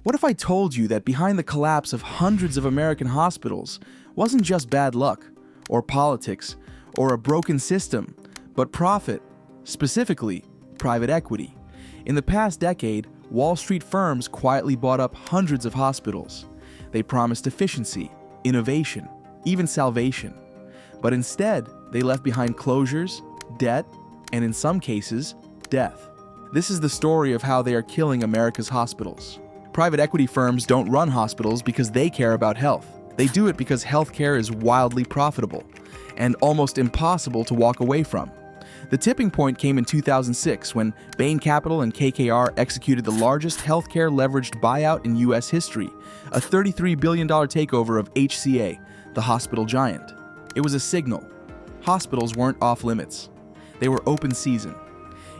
What if I told you that behind the collapse of hundreds of American hospitals wasn't just bad luck, or politics, or a broken system, but profit, specifically private equity? In the past decade, Wall Street firms quietly bought up hundreds of hospitals. They promised efficiency, innovation, even salvation. But instead, they left behind closures, debt, and in some cases, death. This is the story of how they are killing America's hospitals. Private equity firms don't run hospitals because they care about health. They do it because healthcare is wildly profitable and almost impossible to walk away from. The tipping point came in 2006 when Bain Capital and KKR executed the largest healthcare leveraged buyout in U.S. history, a $33 billion takeover of HCA, the hospital giant. It was a signal. Hospitals weren't off limits. They were open season.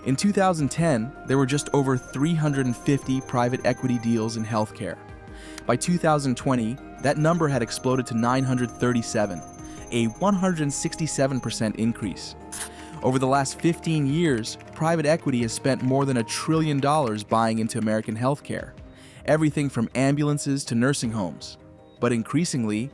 In 2010, there were just over 350 private equity deals in healthcare. By 2020, that number had exploded to 937, a 167% increase. Over the last 15 years, private equity has spent more than $1 trillion buying into American healthcare, everything from ambulances to nursing homes, but increasingly,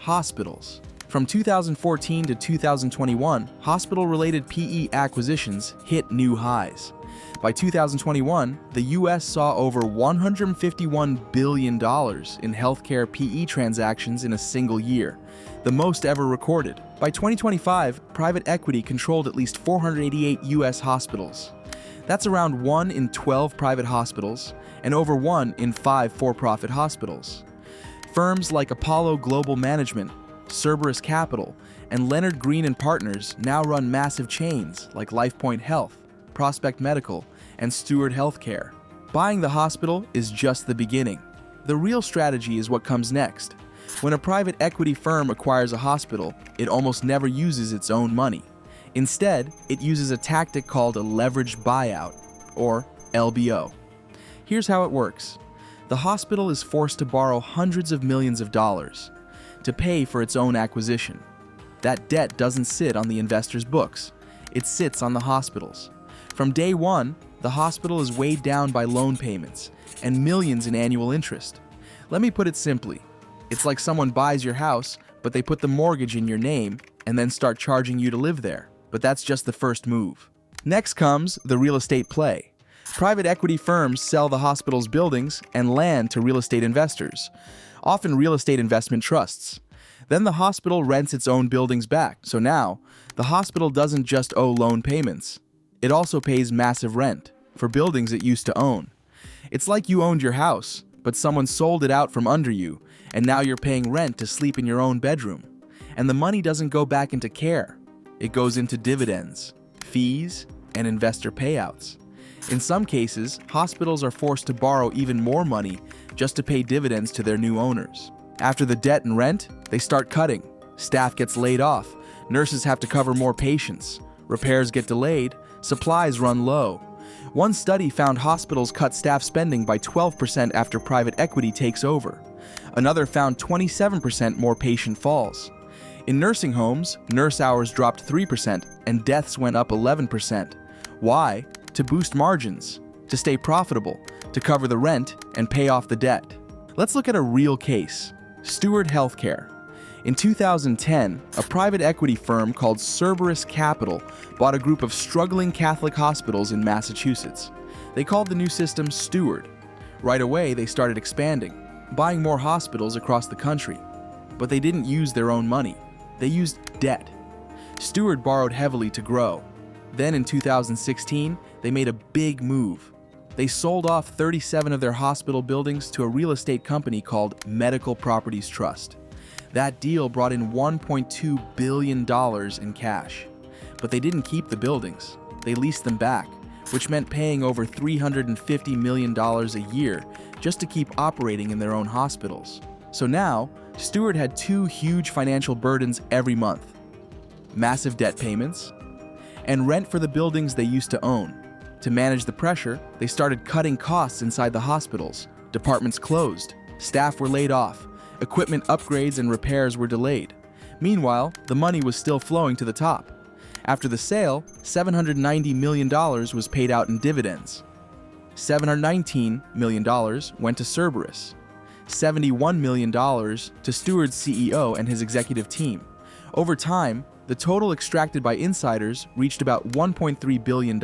hospitals. From 2014 to 2021, hospital-related PE acquisitions hit new highs. By 2021, the U.S. saw over $151 billion in healthcare PE transactions in a single year, the most ever recorded. By 2025, private equity controlled at least 488 U.S. hospitals. That's around 1 in 12 private hospitals and over 1 in 5 for-profit hospitals. Firms like Apollo Global Management, Cerberus Capital, and Leonard Green & Partners now run massive chains like LifePoint Health, Prospect Medical, and Steward Health Care. Buying the hospital is just the beginning. The real strategy is what comes next. When a private equity firm acquires a hospital, it almost never uses its own money. Instead, it uses a tactic called a leveraged buyout, or LBO. Here's how it works. The hospital is forced to borrow hundreds of millions of dollars to pay for its own acquisition. That debt doesn't sit on the investor's books. It sits on the hospital's. From day one, the hospital is weighed down by loan payments and millions in annual interest. Let me put it simply. It's like someone buys your house, but they put the mortgage in your name and then start charging you to live there. But that's just the first move. Next comes the real estate play. Private equity firms sell the hospital's buildings and land to real estate investors, often real estate investment trusts. Then the hospital rents its own buildings back. So now, the hospital doesn't just owe loan payments. It also pays massive rent for buildings it used to own. It's like you owned your house, but someone sold it out from under you, and now you're paying rent to sleep in your own bedroom. And the money doesn't go back into care. It goes into dividends, fees, and investor payouts. In some cases, hospitals are forced to borrow even more money just to pay dividends to their new owners. After the debt and rent, they start cutting. Staff gets laid off, nurses have to cover more patients, repairs get delayed, supplies run low. One study found hospitals cut staff spending by 12% after private equity takes over. Another found 27% more patient falls. In nursing homes, nurse hours dropped 3% and deaths went up 11%. Why? To boost margins, to stay profitable, to cover the rent and pay off the debt. Let's look at a real case. Steward Health Care. In 2010, a private equity firm called Cerberus Capital bought a group of struggling Catholic hospitals in Massachusetts. They called the new system Steward. Right away, they started expanding, buying more hospitals across the country. But they didn't use their own money. They used debt. Steward borrowed heavily to grow. Then in 2016, they made a big move. They sold off 37 of their hospital buildings to a real estate company called Medical Properties Trust. That deal brought in $1.2 billion in cash. But they didn't keep the buildings. They leased them back, which meant paying over $350 million a year just to keep operating in their own hospitals. So now, Steward had two huge financial burdens every month: massive debt payments and rent for the buildings they used to own. To manage the pressure, they started cutting costs inside the hospitals. Departments closed, staff were laid off, equipment upgrades and repairs were delayed. Meanwhile, the money was still flowing to the top. After the sale, $790 million was paid out in dividends. $719 million went to Cerberus, $71 million to Steward's CEO and his executive team. Over time, the total extracted by insiders reached about $1.3 billion.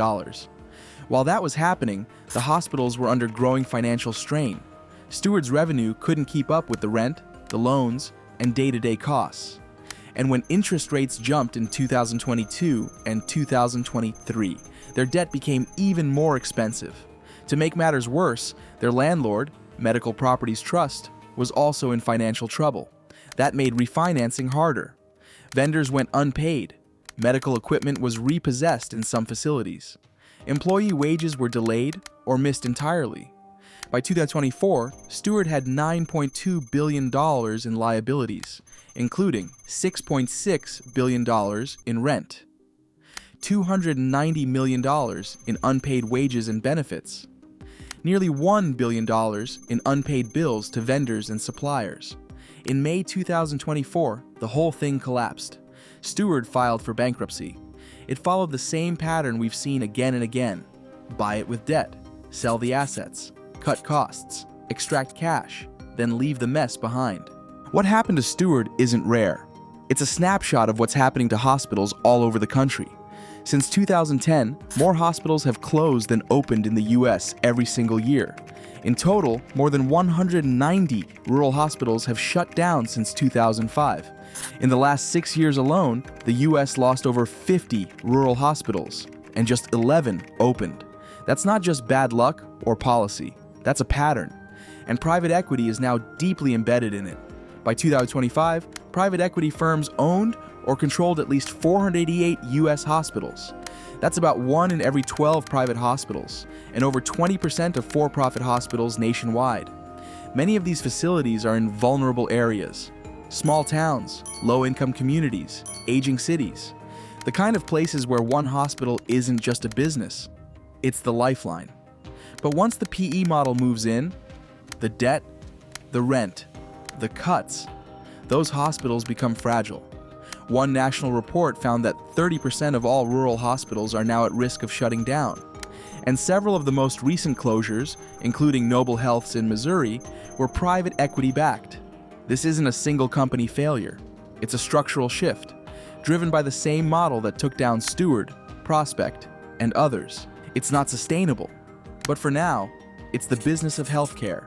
While that was happening, the hospitals were under growing financial strain. Steward's revenue couldn't keep up with the rent, the loans, and day-to-day costs. And when interest rates jumped in 2022 and 2023, their debt became even more expensive. To make matters worse, their landlord, Medical Properties Trust, was also in financial trouble. That made refinancing harder. Vendors went unpaid. Medical equipment was repossessed in some facilities. Employee wages were delayed or missed entirely. By 2024, Steward had $9.2 billion in liabilities, including $6.6 billion in rent, $290 million in unpaid wages and benefits, nearly $1 billion in unpaid bills to vendors and suppliers. In May 2024, the whole thing collapsed. Steward filed for bankruptcy. It followed the same pattern we've seen again and again. Buy it with debt, sell the assets, cut costs, extract cash, then leave the mess behind. What happened to Steward isn't rare. It's a snapshot of what's happening to hospitals all over the country. Since 2010, more hospitals have closed than opened in the US every single year. In total, more than 190 rural hospitals have shut down since 2005. In the last 6 years alone, the US lost over 50 rural hospitals, and just 11 opened. That's not just bad luck or policy. That's a pattern. And private equity is now deeply embedded in it. By 2025, private equity firms owned or controlled at least 488 US hospitals. That's about 1 in every 12 private hospitals, and over 20% of for-profit hospitals nationwide. Many of these facilities are in vulnerable areas. Small towns, low-income communities, aging cities. The kind of places where one hospital isn't just a business, it's the lifeline. But once the PE model moves in, the debt, the rent, the cuts, those hospitals become fragile. One national report found that 30% of all rural hospitals are now at risk of shutting down. And several of the most recent closures, including Noble Health's in Missouri, were private equity backed. This isn't a single company failure. It's a structural shift, driven by the same model that took down Steward, Prospect, and others. It's not sustainable. But for now, it's the business of healthcare.